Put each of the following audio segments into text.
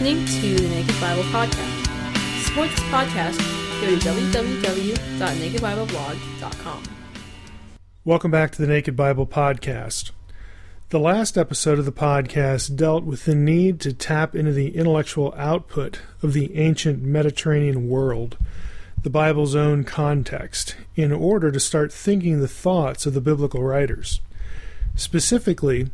listening to the Naked Bible Podcast. To support this podcast, go to www.nakedbibleblog.com. Welcome back to the Naked Bible Podcast. The last episode of the podcast dealt with the need to tap into the intellectual output of the ancient Mediterranean world, the Bible's own context, in order to start thinking the thoughts of the biblical writers. Specifically,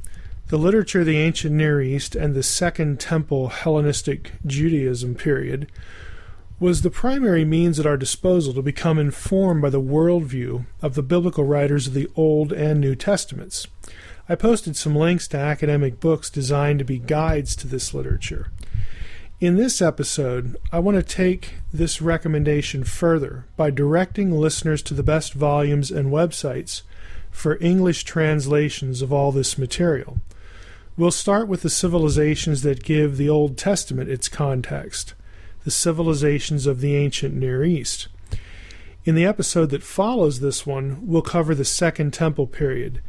the literature of the ancient Near East and the Second Temple Hellenistic Judaism period was the primary means at our disposal to become informed by the worldview of the biblical writers of the Old and New Testaments. I posted some links to academic books designed to be guides to this literature. In this episode, I want to take this recommendation further by directing listeners to the best volumes and websites for English translations of all this material. We'll start with the civilizations that give the Old Testament its context, the civilizations of the ancient Near East. In the episode that follows this one, we'll cover the Second Temple period,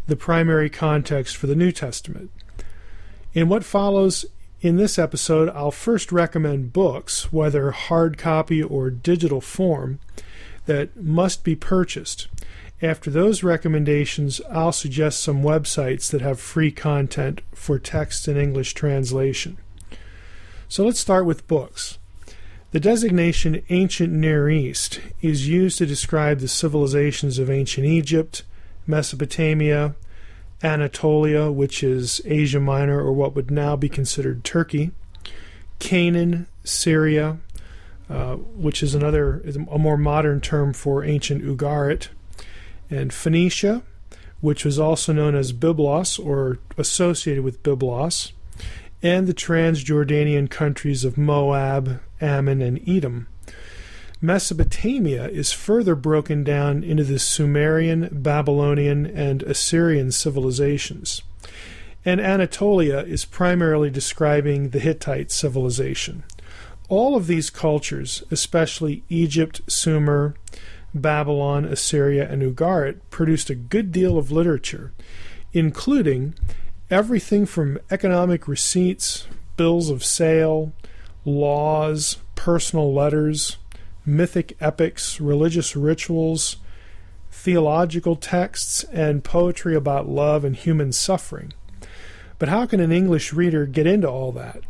the primary context for the New Testament. In what follows in this episode, I'll first recommend books, whether hard copy or digital form, that must be purchased. After those recommendations, I'll suggest some websites that have free content for text and English translation. So let's start with books. The designation Ancient Near East is used to describe the civilizations of ancient Egypt, Mesopotamia, Anatolia, which is Asia Minor or what would now be considered Turkey, Canaan, Syria, which is a more modern term for ancient Ugarit, and Phoenicia, which was also known as Byblos or associated with Byblos, and the Transjordanian countries of Moab, Ammon, and Edom. Mesopotamia is further broken down into the Sumerian, Babylonian, and Assyrian civilizations. And Anatolia is primarily describing the Hittite civilization. All of these cultures, especially Egypt, Sumer, Babylon, Assyria, and Ugarit, produced a good deal of literature, including everything from economic receipts, bills of sale, laws, personal letters, mythic epics, religious rituals, theological texts, and poetry about love and human suffering. But how can an English reader get into all that?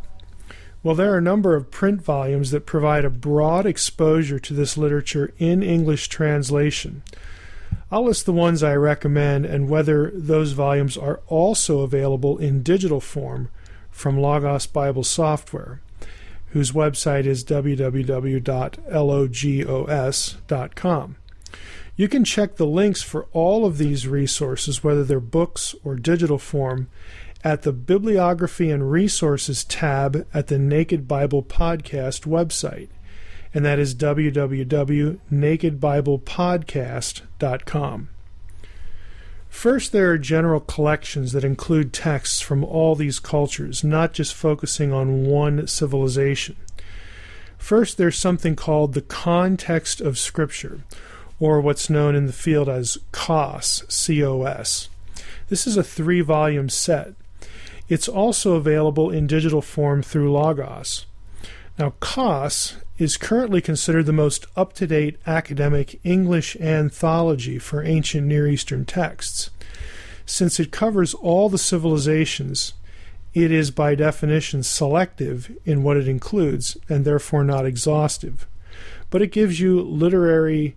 Well, there are a number of print volumes that provide a broad exposure to this literature in English translation. I'll list the ones I recommend and whether those volumes are also available in digital form from Logos Bible Software, whose website is www.logos.com. You can check the links for all of these resources, whether they're books or digital form, at the Bibliography and Resources tab at the Naked Bible Podcast website, and that is www.nakedbiblepodcast.com. First, there are general collections that include texts from all these cultures, not just focusing on one civilization. First, there's something called the Context of Scripture, or what's known in the field as COS, C-O-S. This is a 3-volume set. It's also available in digital form through Logos. Now, COS is currently considered the most up-to-date academic English anthology for ancient Near Eastern texts. Since it covers all the civilizations, it is by definition selective in what it includes and therefore not exhaustive. But it gives you literary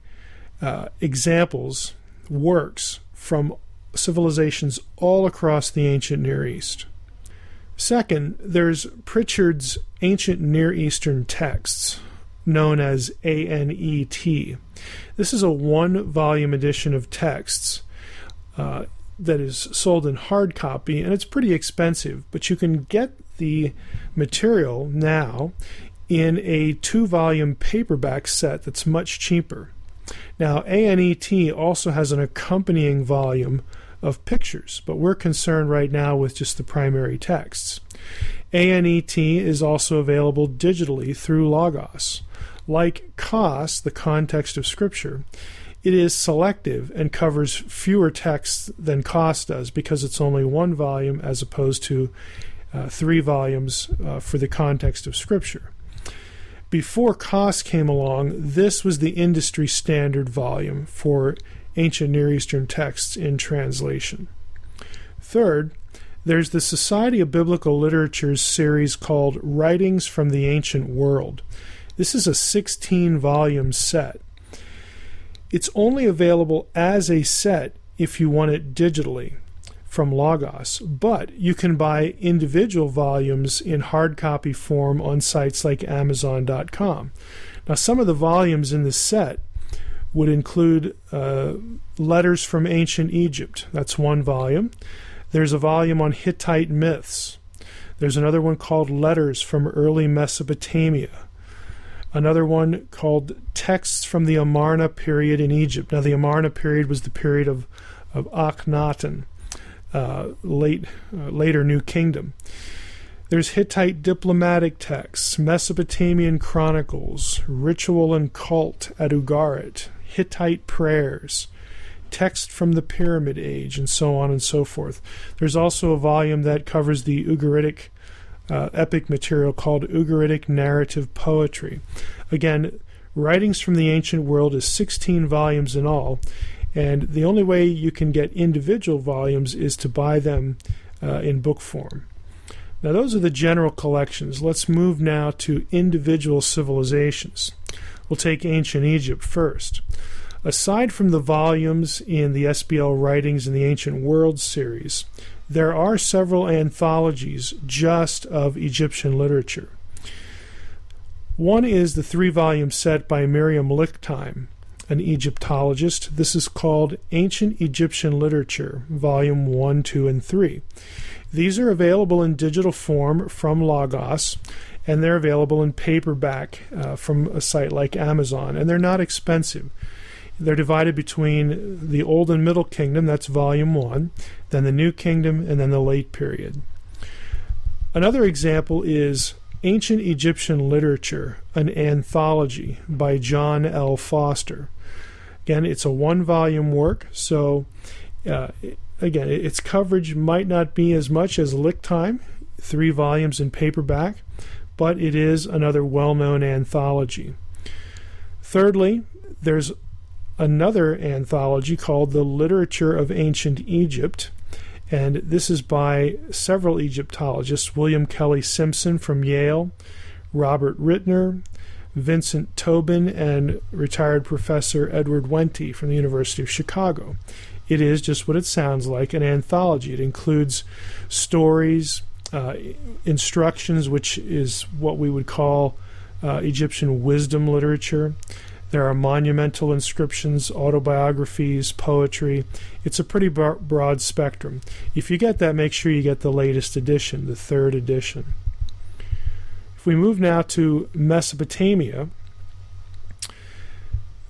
examples, works from civilizations all across the ancient Near East. Second, there's Pritchard's Ancient Near Eastern Texts, known as ANET. This is a 1-volume edition of texts that is sold in hard copy, and it's pretty expensive, but you can get the material now in a 2-volume paperback set that's much cheaper. Now, ANET also has an accompanying volume of pictures, but we're concerned right now with just the primary texts. ANET is also available digitally through Logos. Like COS, the Context of Scripture, it is selective and covers fewer texts than COS does because it's only 1 volume as opposed to 3 volumes for the context of Scripture. Before Koss came along, this was the industry standard volume for ancient Near Eastern texts in translation. Third, there's the Society of Biblical Literature's series called Writings from the Ancient World. This is a 16-volume set. It's only available as a set if you want it digitally from Logos, but you can buy individual volumes in hard copy form on sites like Amazon.com. Now, some of the volumes in this set would include Letters from Ancient Egypt. That's 1 volume. There's a volume on Hittite myths. There's another one called Letters from Early Mesopotamia. Another one called Texts from the Amarna Period in Egypt. Now, the Amarna period was the period of Akhenaten, later New Kingdom. There's Hittite diplomatic texts, Mesopotamian chronicles, ritual and cult at Ugarit, Hittite prayers, text from the Pyramid Age, and so on and so forth. There's also a volume that covers the Ugaritic epic material called Ugaritic narrative poetry. Again, Writings from the Ancient World is 16 volumes in all, and the only way you can get individual volumes is to buy them in book form. Now, those are the general collections. Let's move now to individual civilizations. We'll take ancient Egypt first. Aside from the volumes in the SBL Writings in the Ancient World series, there are several anthologies just of Egyptian literature. One is the 3-volume set by Miriam Lichtheim, an Egyptologist. This is called Ancient Egyptian Literature, Volume 1, 2, and 3. These are available in digital form from Logos, and they're available in paperback from a site like Amazon, and they're not expensive. They're divided between the Old and Middle Kingdom, that's Volume 1, then the New Kingdom, and then the Late Period. Another example is Ancient Egyptian Literature, an anthology by John L. Foster. Again, it's a 1-volume work, so again, its coverage might not be as much as Lichtheim, 3 volumes in paperback, but it is another well-known anthology. Thirdly, there's another anthology called The Literature of Ancient Egypt, and this is by several Egyptologists, William Kelly Simpson from Yale, Robert Rittner, Vincent Tobin, and retired Professor Edward Wente from the University of Chicago. It is just what it sounds like, an anthology. It includes stories, instructions, which is what we would call Egyptian wisdom literature. There are monumental inscriptions, autobiographies, poetry. It's a pretty broad spectrum. If you get that, make sure you get the latest edition, the 3rd edition. If we move now to Mesopotamia,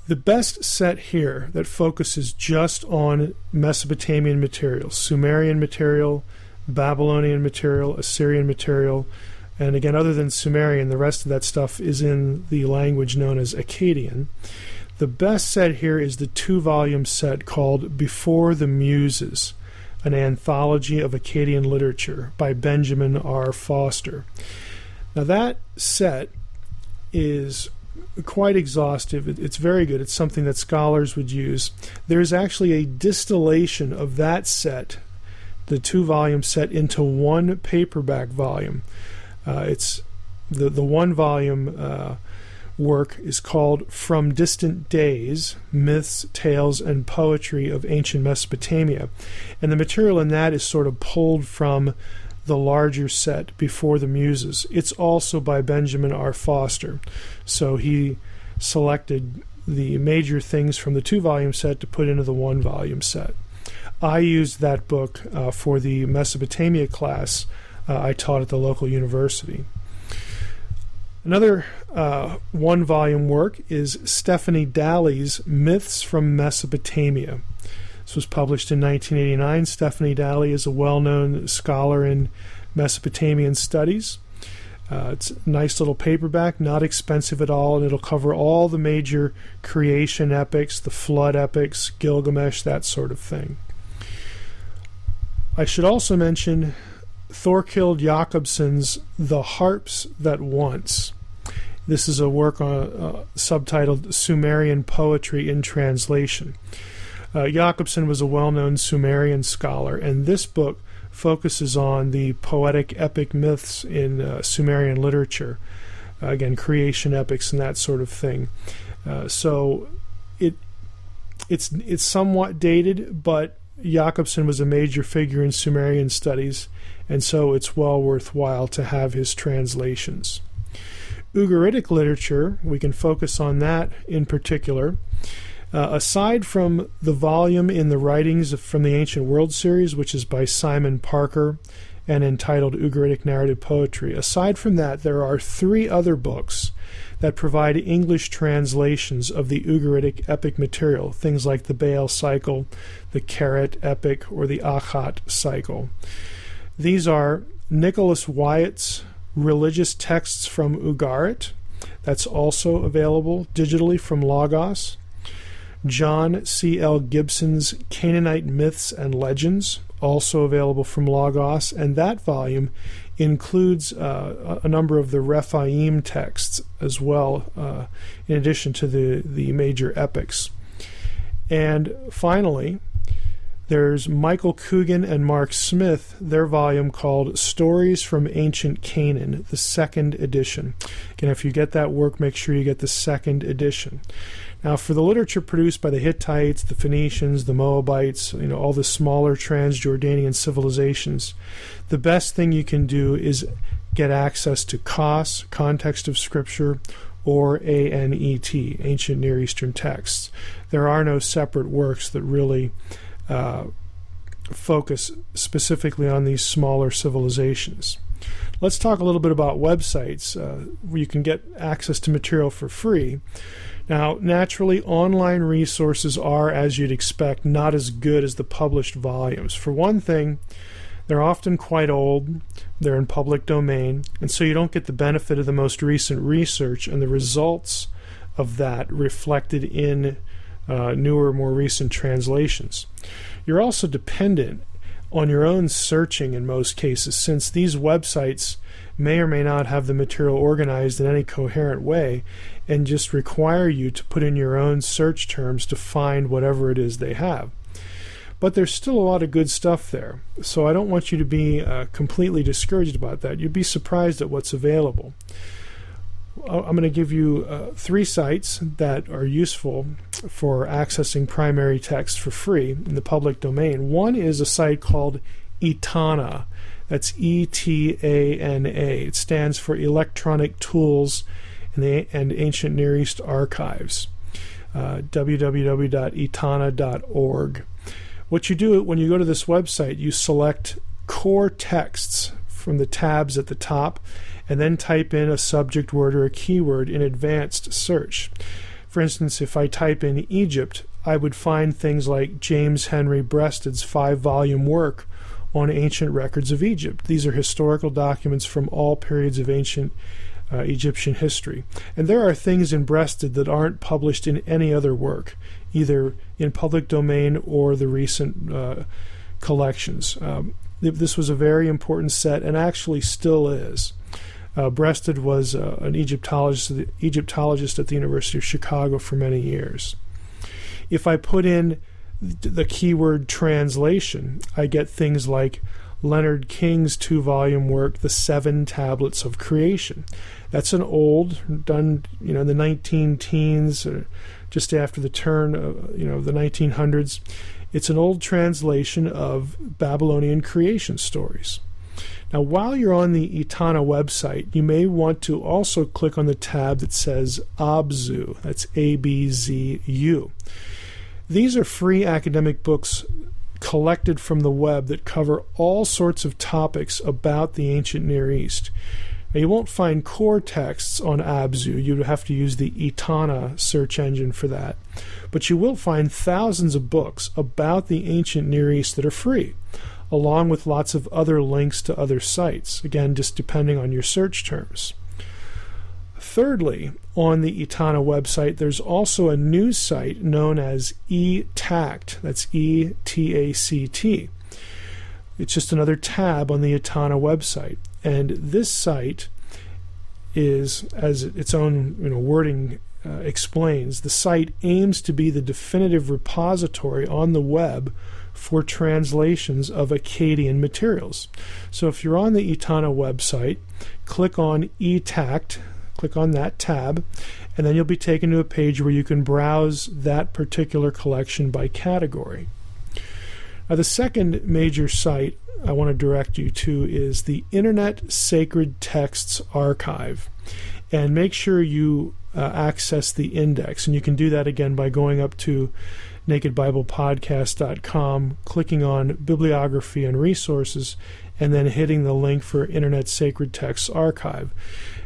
the best set here that focuses just on Mesopotamian material, Sumerian material, Babylonian material, Assyrian material, and again, other than Sumerian, the rest of that stuff is in the language known as Akkadian. The best set here is the 2-volume set called Before the Muses, an anthology of Akkadian literature by Benjamin R. Foster. Now that set is quite exhaustive. It's very good. It's something that scholars would use. There's actually a distillation of that set, the 2-volume set, into 1 paperback volume. It's the 1-volume work is called From Distant Days, Myths, Tales, and Poetry of Ancient Mesopotamia. And the material in that is sort of pulled from the larger set Before the Muses. It's also by Benjamin R. Foster. So he selected the major things from the 2-volume set to put into the 1-volume set. I used that book for the Mesopotamia class I taught at the local university. Another 1-volume work is Stephanie Dalley's Myths from Mesopotamia. This was published in 1989. Stephanie Dalley is a well-known scholar in Mesopotamian studies. It's a nice little paperback, not expensive at all, and it'll cover all the major creation epics, the flood epics, Gilgamesh, that sort of thing. I should also mention Thorkild Jakobsen's The Harps That Once. This is a work subtitled Sumerian Poetry in Translation. Jakobsen was a well-known Sumerian scholar, and this book focuses on the poetic epic myths in Sumerian literature. Again, creation epics and that sort of thing. So it's somewhat dated, but Jakobsen was a major figure in Sumerian studies, and so it's well worthwhile to have his translations. Ugaritic literature, we can focus on that in particular. Aside from the volume in the Writings from the Ancient World series, which is by Simon Parker and entitled Ugaritic Narrative Poetry, aside from that, there are 3 other books that provide English translations of the Ugaritic epic material, things like the Baal Cycle, the Keret Epic, or the Achat Cycle. These are Nicholas Wyatt's Religious Texts from Ugarit. That's also available digitally from Logos. John C. L. Gibson's Canaanite Myths and Legends, also available from Logos, and that volume includes a number of the Rephaim texts as well, in addition to the major epics. And finally, there's Michael Coogan and Mark Smith, their volume called Stories from Ancient Canaan, the 2nd edition. Again, if you get that work, make sure you get the 2nd edition. Now, for the literature produced by the Hittites, the Phoenicians, the Moabites, all the smaller Transjordanian civilizations, the best thing you can do is get access to KOS, Context of Scripture, or ANET, Ancient Near Eastern Texts. There are no separate works that really focus specifically on these smaller civilizations. Let's talk a little bit about websites where you can get access to material for free. Now, naturally, online resources are, as you'd expect, not as good as the published volumes. For one thing, they're often quite old, they're in public domain, and so you don't get the benefit of the most recent research and the results of that reflected in newer, more recent translations. You're also dependent on your own searching in most cases, since these websites may or may not have the material organized in any coherent way and just require you to put in your own search terms to find whatever it is they have. But there's still a lot of good stuff there, so I don't want you to be completely discouraged about that. You'd be surprised at what's available. I'm going to give you 3 sites that are useful for accessing primary text for free in the public domain. One is a site called Etana. That's Etana. It stands for Electronic Tools and Ancient Near East Archives. www.etana.org. What you do when you go to this website, you select core texts from the tabs at the top, and then type in a subject word or a keyword in advanced search. For instance, if I type in Egypt, I would find things like James Henry Breasted's 5-volume work on ancient records of Egypt. These are historical documents from all periods of ancient Egyptian history. And there are things in Breasted that aren't published in any other work, either in public domain or the recent collections. This was a very important set and actually still is. Breasted was an Egyptologist at the University of Chicago for many years. If I put in the keyword translation, I get things like Leonard King's 2-volume work, The 7 Tablets of Creation. That's an old, done in the 19-teens, or just after the turn of the 1900s. It's an old translation of Babylonian creation stories. Now, while you're on the Etana website, you may want to also click on the tab that says Abzu. That's ABZU. These are free academic books collected from the web that cover all sorts of topics about the ancient Near East. Now, you won't find core texts on Abzu. You'd have to use the Etana search engine for that. But you will find thousands of books about the ancient Near East that are free, along with lots of other links to other sites, again, just depending on your search terms. Thirdly, on the Etana website, there's also a news site known as eTaCT. That's eTaCT. It's just another tab on the Etana website. And this site is, as its own wording explains, the site aims to be the definitive repository on the web for translations of Akkadian materials. So if you're on the Etana website, click on eTaCT, click on that tab, and then you'll be taken to a page where you can browse that particular collection by category. Now, the second major site I want to direct you to is the Internet Sacred Texts Archive. And make sure you access the index. And you can do that again by going up to nakedbiblepodcast.com, clicking on Bibliography and Resources, and then hitting the link for Internet Sacred Texts Archive.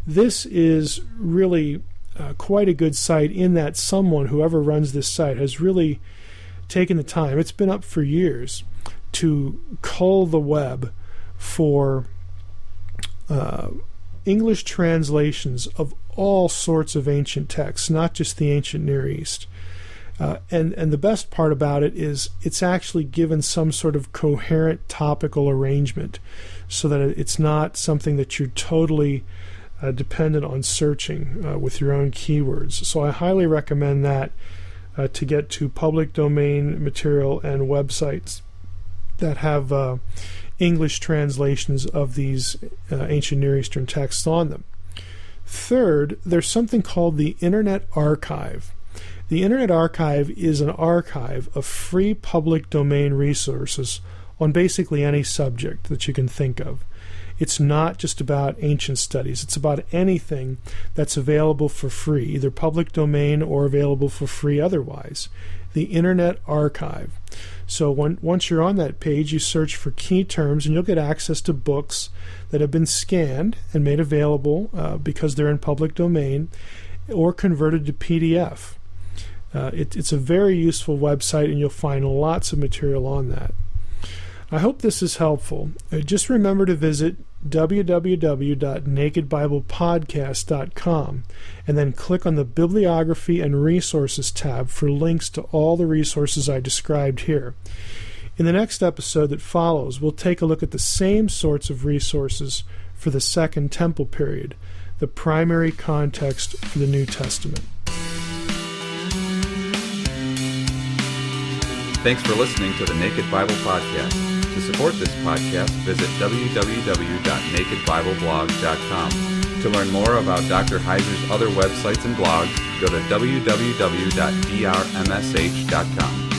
This is really quite a good site in that whoever runs this site, has really taken the time. It's been up for years to cull the web for English translations of all sorts of ancient texts, not just the ancient Near East. And the best part about it is it's actually given some sort of coherent topical arrangement so that it's not something that you're totally dependent on searching with your own keywords. So I highly recommend that to get to public domain material and websites that have English translations of these ancient Near Eastern texts on them. Third, there's something called the Internet Archive. The Internet Archive is an archive of free public domain resources on basically any subject that you can think of. It's not just about ancient studies. It's about anything that's available for free, either public domain or available for free otherwise. The Internet Archive. So once you're on that page, you search for key terms and you'll get access to books that have been scanned and made available because they're in public domain or converted to PDF. It's a very useful website, and you'll find lots of material on that. I hope this is helpful. Just remember to visit www.nakedbiblepodcast.com and then click on the Bibliography and Resources tab for links to all the resources I described here. In the next episode that follows, we'll take a look at the same sorts of resources for the Second Temple period, the primary context for the New Testament. Thanks for listening to the Naked Bible Podcast. To support this podcast, visit www.nakedbibleblog.com. To learn more about Dr. Heiser's other websites and blogs, go to www.drmsh.com.